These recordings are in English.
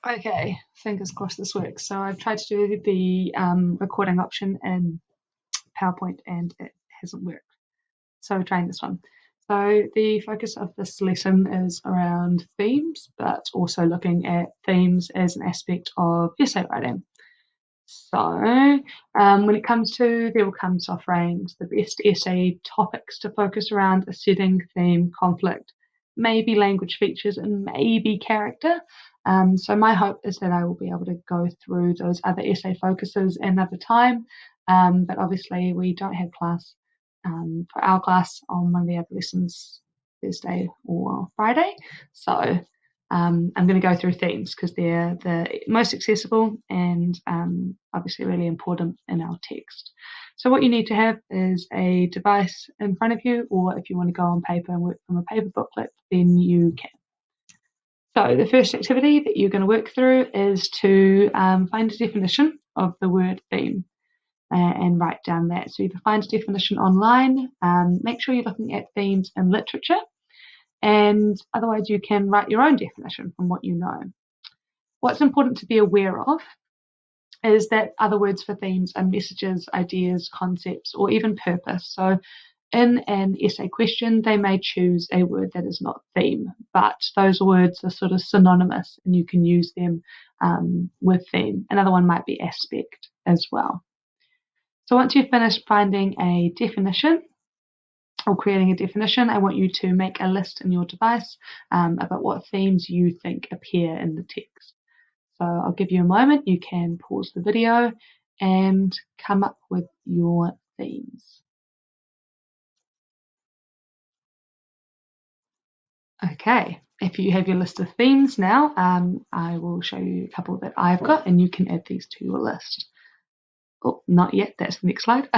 Okay, fingers crossed this works. So I've tried to do the recording option in PowerPoint and it hasn't worked. So trying this one. So the focus of this lesson is around themes, but also looking at themes as an aspect of essay writing. So when it comes to the all-come soft range, the best essay topics to focus around are setting, theme, conflict, maybe language features, and maybe character. So my hope is that I will be able to go through those other essay focuses another time. But obviously we don't have class for our class on one of the other lessons Thursday or Friday. So I'm going to go through themes because they're the most accessible and obviously really important in our text. So what you need to have is a device in front of you, or if you want to go on paper and work from a paper booklet, then you can. So the first activity that you're going to work through is to find a definition of the word theme and write down that. So either find a definition online, make sure you're looking at themes in literature, and otherwise you can write your own definition from what you know. What's important to be aware of is that other words for themes are messages, ideas, concepts, or even purpose. So in an essay question, they may choose a word that is not theme, but those words are sort of synonymous and you can use them with theme. Another one might be aspect as well. So once you've finished finding a definition, or creating a definition, I want you to make a list in your device about what themes you think appear in the text. So I'll give you a moment. You can pause the video and come up with your themes. Okay, if you have your list of themes now, I will show you a couple that I've got and you can add these to your list. Oh, not yet, that's the next slide.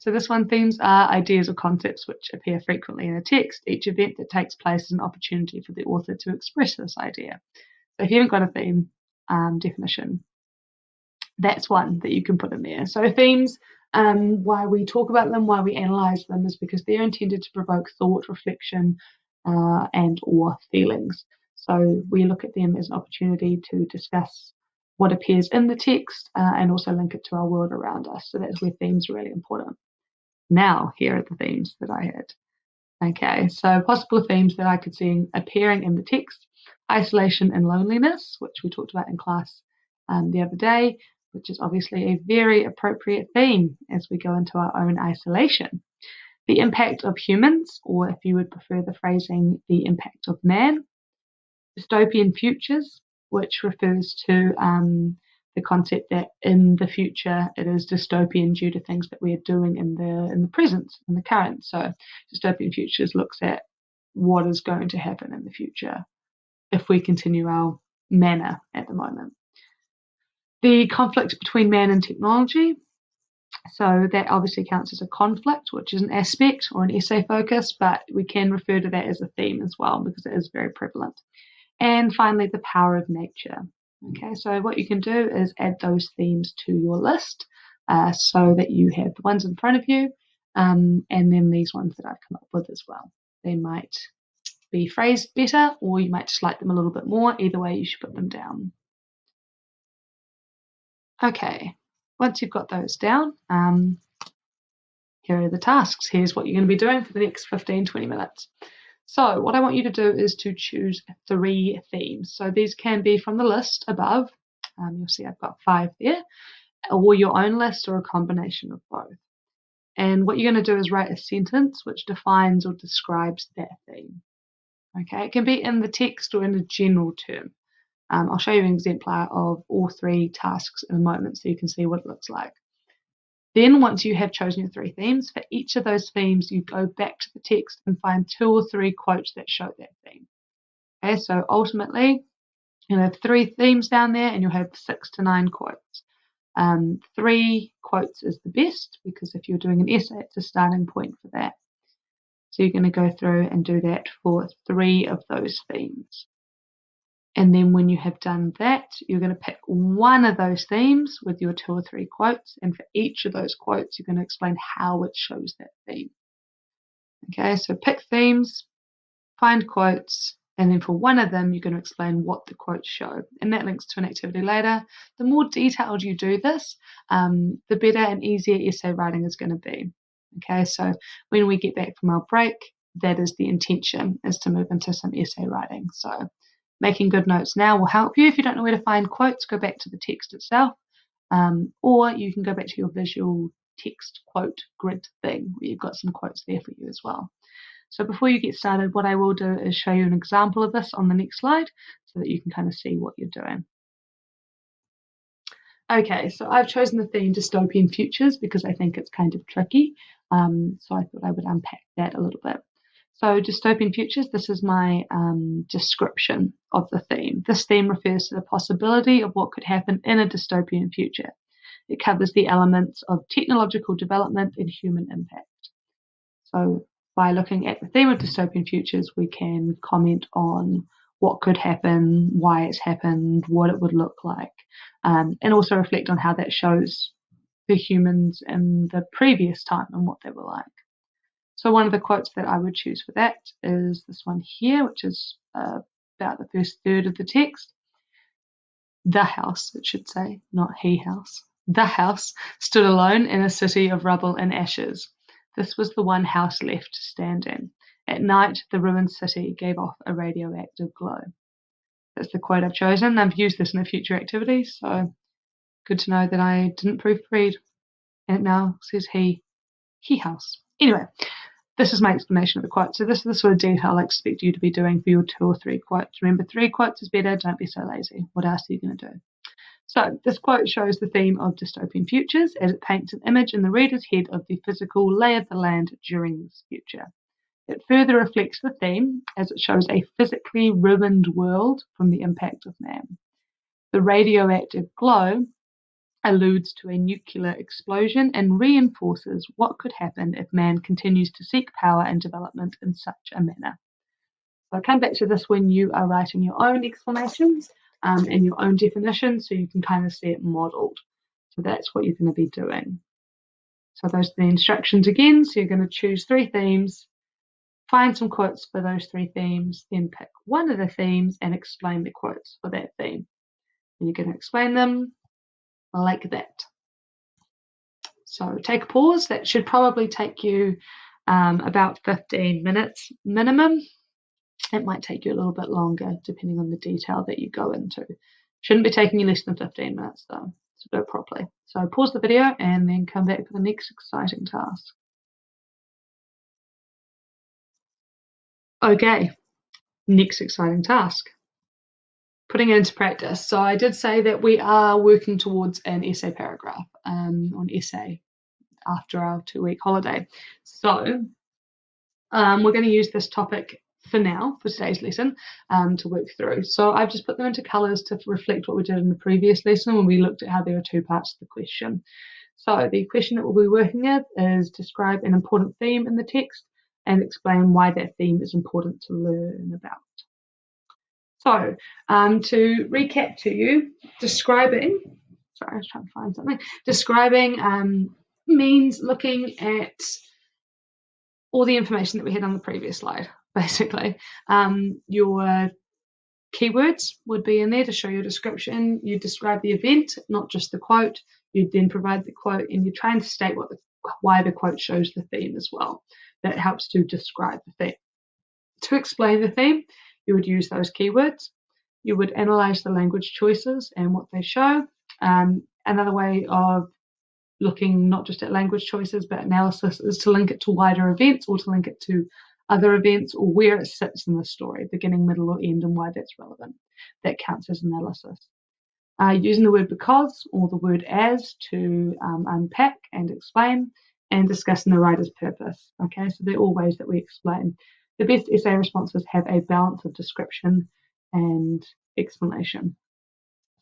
So this one, themes are ideas or concepts which appear frequently in a text. Each event that takes place is an opportunity for the author to express this idea. So if you haven't got a theme definition, that's one that you can put in there. So themes, why we talk about them, why we analyse them, is because they're intended to provoke thought, reflection, and or feelings. So we look at them as an opportunity to discuss what appears in the text and also link it to our world around us. So that's where themes are really important. Now, here are the themes that I had. Okay, so possible themes that I could see appearing in the text: isolation and loneliness, which we talked about in class the other day, which is obviously a very appropriate theme as we go into our own isolation. The impact of humans, or if you would prefer the phrasing, the impact of man. Dystopian futures, which refers to the concept that in the future it is dystopian due to things that we are doing in the present, in the current. So dystopian futures looks at what is going to happen in the future if we continue our manner at the moment. The conflict between man and technology. So that obviously counts as a conflict, which is an aspect or an essay focus, but we can refer to that as a theme as well because it is very prevalent. And finally, the power of nature. Okay, so what you can do is add those themes to your list so that you have the ones in front of you and then these ones that I've come up with as well. They might be phrased better or you might just like them a little bit more. Either way, you should put them down. Okay, once you've got those down, here are the tasks. Here's what you're going to be doing for the next 15-20 minutes. So what I want you to do is to choose 3 themes. So these can be from the list above. You'll see I've got 5 there, or your own list or a combination of both. And what you're going to do is write a sentence which defines or describes that theme. Okay, it can be in the text or in a general term. I'll show you an exemplar of all 3 tasks in a moment so you can see what it looks like. Then once you have chosen your 3 themes, for each of those themes, you go back to the text and find 2 or 3 quotes that show that theme. Okay, so ultimately, you'll have 3 themes down there and you'll have 6 to 9 quotes. 3 quotes is the best because if you're doing an essay, it's a starting point for that. So you're going to go through and do that for 3 of those themes. And then when you have done that, you're going to pick one of those themes with your 2 or 3 quotes. And for each of those quotes, you're going to explain how it shows that theme. Okay, so pick themes, find quotes, And then for one of them, you're going to explain what the quotes show. And that links to an activity later. The more detailed you do this, the better and easier essay writing is going to be. Okay, so when we get back from our break, that is the intention, is to move into some essay writing. So making good notes now will help you. If you don't know where to find quotes, go back to the text itself, or you can go back to your visual text quote grid thing where you've got some quotes there for you as well. So before you get started, what I will do is show you an example of this on the next slide so that you can kind of see what you're doing. Okay, so I've chosen the theme dystopian futures because I think it's kind of tricky. So I thought I would unpack that a little bit. So dystopian futures, this is my description of the theme. This theme refers to the possibility of what could happen in a dystopian future. It covers the elements of technological development and human impact. So by looking at the theme of dystopian futures, we can comment on what could happen, why it's happened, what it would look like, and also reflect on how that shows the humans in the previous time and what they were like. So one of the quotes that I would choose for that is this one here, which is about the first third of the text. The house, it should say, not he house. The house stood alone in a city of rubble and ashes. This was the one house left standing. At night, the ruined city gave off a radioactive glow. That's the quote I've chosen. I've used this in a future activity, so good to know that I didn't proofread. And it now says he house. Anyway, this is my explanation of the quote. So this is the sort of detail I expect you to be doing for your 2 or 3 quotes. Remember, 3 quotes is better. Don't be so lazy. What else are you going to do? So this quote shows the theme of dystopian futures as it paints an image in the reader's head of the physical lay of the land during this future. It further reflects the theme as it shows a physically ruined world from the impact of man. The radioactive glow alludes to a nuclear explosion and reinforces what could happen if man continues to seek power and development in such a manner. So I'll come back to this when you are writing your own explanations and your own definitions so you can kind of see it modelled. So that's what you're going to be doing. So those are the instructions again. So you're going to choose 3 themes, find some quotes for those 3 themes, then pick one of the themes and explain the quotes for that theme. And you're going to explain them like that. So take a pause. That should probably take you about 15 minutes minimum. It might take you a little bit longer depending on the detail that you go into. Shouldn't be taking you less than 15 minutes though, so do it properly. So pause the video and then come back for the next exciting task. Okay, next exciting task. Putting it into practice. So I did say that we are working towards an essay paragraph on essay after our 2-week holiday. So we're going to use this topic for now, for today's lesson, to work through. So I've just put them into colours to reflect what we did in the previous lesson when we looked at how there are 2 parts to the question. So the question that we'll be working at is describe an important theme in the text and explain why that theme is important to learn about. So to recap to you, describing means looking at all the information that we had on the previous slide, basically. Your keywords would be in there to show your description. You describe the event, not just the quote. You then provide the quote, and you're trying to state why the quote shows the theme as well. That helps to describe the theme. To explain the theme, you would use those keywords. You would analyze the language choices and what they show. Another way of looking not just at language choices but analysis is to link it to wider events or to link it to other events or where it sits in the story, beginning, middle, or end, and why that's relevant. That counts as analysis. Using the word because or the word as to unpack and explain, and discussing the writer's purpose. Okay, so they're all ways that we explain. The best essay responses have a balance of description and explanation.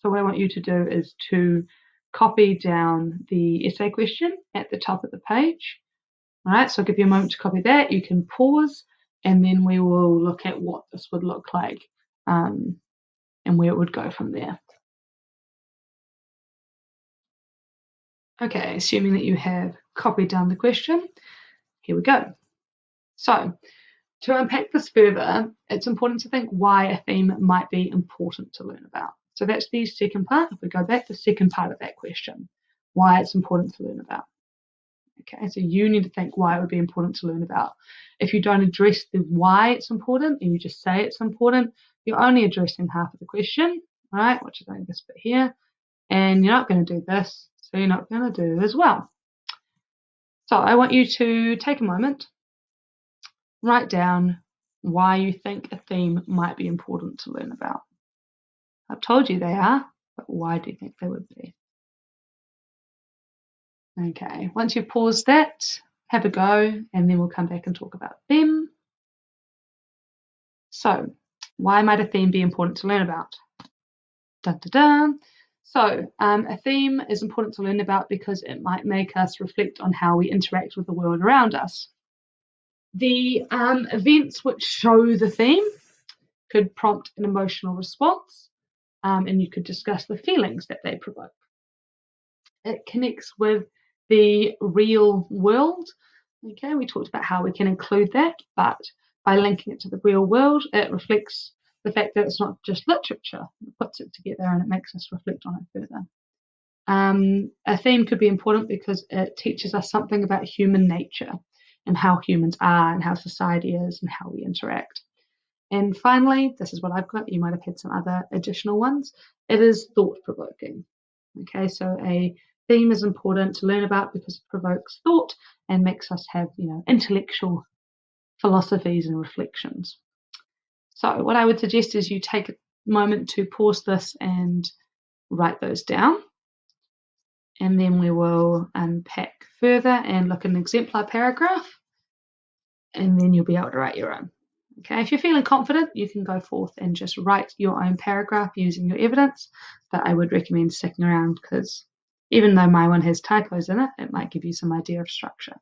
So what I want you to do is to copy down the essay question at the top of the page. All right, so I'll give you a moment to copy that. You can pause, and then we will look at what this would look like and where it would go from there. Okay, assuming that you have copied down the question, here we go. So To unpack this further, it's important to think why a theme might be important to learn about. So that's the second part. If we go back, the second part of that question, why it's important to learn about. Okay, so you need to think why it would be important to learn about. If you don't address the why it's important and you just say it's important, you're only addressing half of the question, right? Which is only this bit here. And you're not going to do this, so you're not going to do it as well. So I want you to take a moment, write down why you think a theme might be important to learn about. I've told you they are, but why do you think they would be? Okay, once you've paused that, have a go, and then we'll come back and talk about them. So, why might a theme be important to learn about? Dun, dun, dun. So, a theme is important to learn about because it might make us reflect on how we interact with the world around us. The events which show the theme could prompt an emotional response, and you could discuss the feelings that they provoke. It connects with the real world. Okay, we talked about how we can include that, but by linking it to the real world, it reflects the fact that it's not just literature. It puts it together and it makes us reflect on it further. A theme could be important because it teaches us something about human nature and how humans are and how society is and how we interact. And finally, this is what I've got. You might have had some other additional ones. It is thought-provoking. Okay, so a theme is important to learn about because it provokes thought and makes us have, intellectual philosophies and reflections. So what I would suggest is you take a moment to pause this and write those down. And then we will unpack further and look at an exemplar paragraph. And then you'll be able to write your own. Okay, if you're feeling confident, you can go forth and just write your own paragraph using your evidence, but I would recommend sticking around because even though my one has typos in it, it might give you some idea of structure.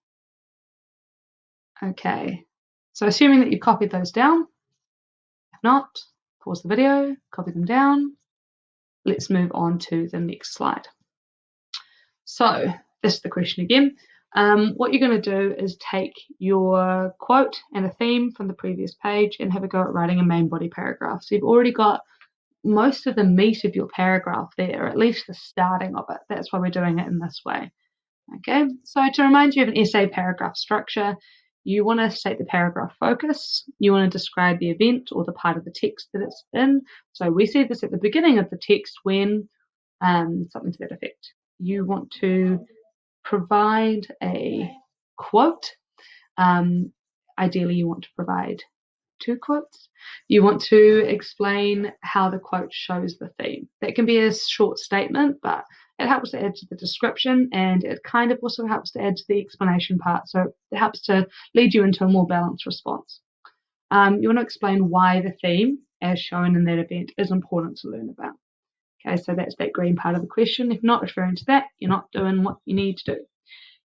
Okay, so assuming that you've copied those down, if not, pause the video, copy them down. Let's move on to the next slide. So this is the question again. What you're going to do is take your quote and a theme from the previous page and have a go at writing a main body paragraph. So you've already got most of the meat of your paragraph there, or at least the starting of it. That's why we're doing it in this way. Okay, so to remind you of an essay paragraph structure, you want to state the paragraph focus. You want to describe the event or the part of the text that it's in. So we see this at the beginning of the text when something to that effect. You want to provide a quote. Ideally, you want to provide 2 quotes. You want to explain how the quote shows the theme. That can be a short statement, but it helps to add to the description and it kind of also helps to add to the explanation part. So it helps to lead you into a more balanced response. You want to explain why the theme, as shown in that event, is important to learn about. Okay, so that's that green part of the question. If not referring to that, you're not doing what you need to do.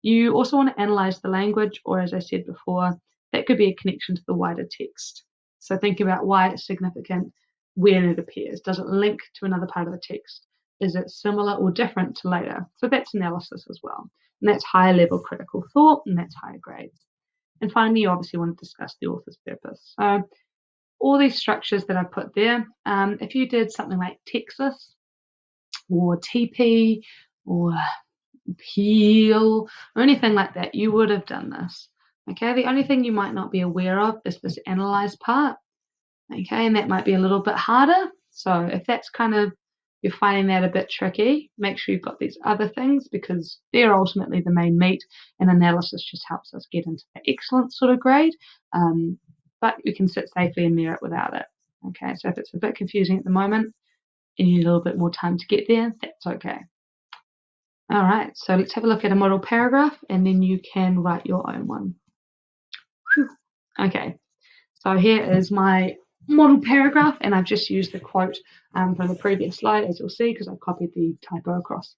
You also want to analyze the language, or as I said before, that could be a connection to the wider text. So think about why it's significant when it appears. Does it link to another part of the text? Is it similar or different to later? So that's analysis as well. And that's higher level critical thought, and that's higher grades. And finally, you obviously want to discuss the author's purpose. So all these structures that I've put there, if you did something like Texas or TP or Peel or anything like that, you would have done this. Okay, the only thing you might not be aware of is this analyze part. Okay, and that might be a little bit harder. So if that's kind of, you're finding that a bit tricky, make sure you've got these other things because they're ultimately the main meat, and analysis just helps us get into the excellent sort of grade. But you can sit safely in merit without it. Okay, so if it's a bit confusing at the moment and you need a little bit more time to get there, that's okay. All right, so let's have a look at a model paragraph and then you can write your own one. Whew. Okay, so here is my model paragraph and I've just used the quote from the previous slide, as you'll see, because I copied the typo across.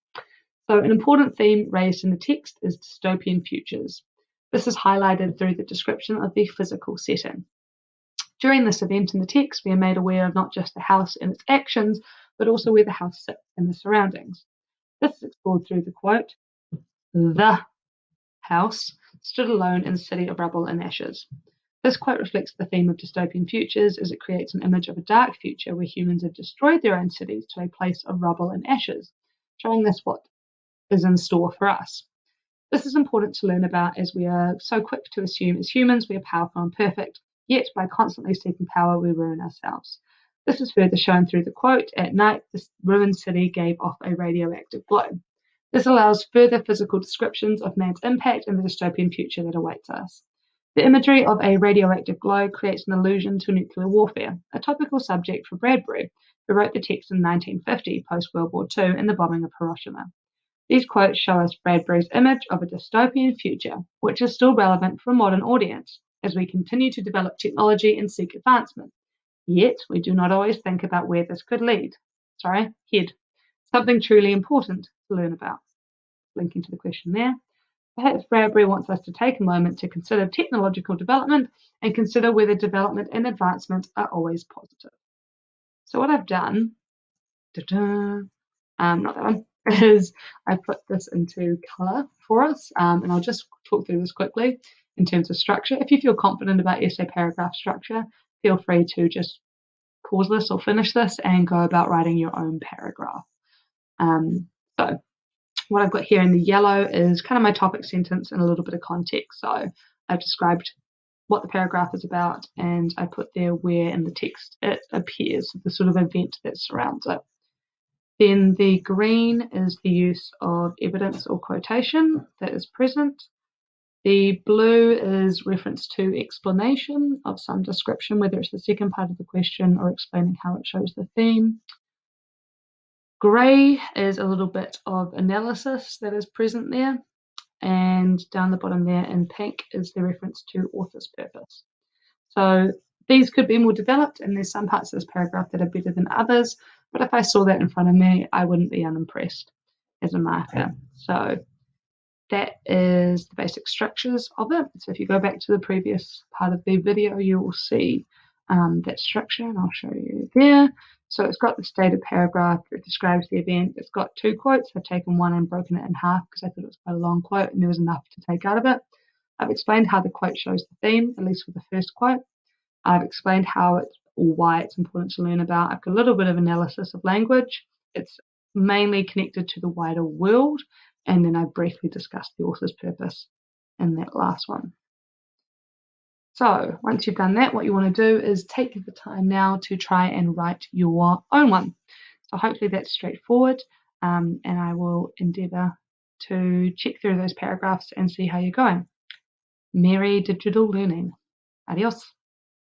So an important theme raised in the text is dystopian futures. This is highlighted through the description of the physical setting. During this event in the text, we are made aware of not just the house and its actions, but also where the house sits in the surroundings. This is explored through the quote, "The house stood alone in a city of rubble and ashes." This quote reflects the theme of dystopian futures as it creates an image of a dark future where humans have destroyed their own cities to a place of rubble and ashes, showing us what is in store for us. This is important to learn about as we are so quick to assume as humans we are powerful and perfect, yet by constantly seeking power we ruin ourselves. This is further shown through the quote, "At night, this ruined city gave off a radioactive glow." This allows further physical descriptions of man's impact and the dystopian future that awaits us. The imagery of a radioactive glow creates an allusion to nuclear warfare, a topical subject for Bradbury, who wrote the text in 1950, post-World War II, in the bombing of Hiroshima. These quotes show us Bradbury's image of a dystopian future, which is still relevant for a modern audience as we continue to develop technology and seek advancement. Yet, we do not always think about where this could head. Something truly important to learn about. Linking to the question there. Perhaps Bradbury wants us to take a moment to consider technological development and consider whether development and advancement are always positive. So what I've done, not that one, is I put this into colour for us, and I'll just talk through this quickly in terms of structure. If you feel confident about essay paragraph structure, feel free to just pause this or finish this and go about writing your own paragraph. So what I've got here in the yellow is kind of my topic sentence and a little bit of context. So I've described what the paragraph is about, and I put there where in the text it appears, the sort of event that surrounds it. Then the green is the use of evidence or quotation that is present. The blue is reference to explanation of some description, whether it's the second part of the question or explaining how it shows the theme. Grey is a little bit of analysis that is present there. And down the bottom there in pink is the reference to author's purpose. So these could be more developed, and there's some parts of this paragraph that are better than others, but if I saw that in front of me, I wouldn't be unimpressed as a marker. So that is the basic structures of it. So if you go back to the previous part of the video, you will see that structure, and I'll show you there. So it's got the stated paragraph, it describes the event. It's got two quotes. I've taken one and broken it in half because I thought it was quite a long quote and there was enough to take out of it. I've explained how the quote shows the theme, at least for the first quote. I've explained how it's or why it's important to learn about. I've got a little bit of analysis of language. It's mainly connected to the wider world, and then I briefly discussed the author's purpose in that last one. So once you've done that, what you want to do is take the time now to try and write your own one. So hopefully that's straightforward, and I will endeavour to check through those paragraphs and see how you're going. Merry digital learning. Adios.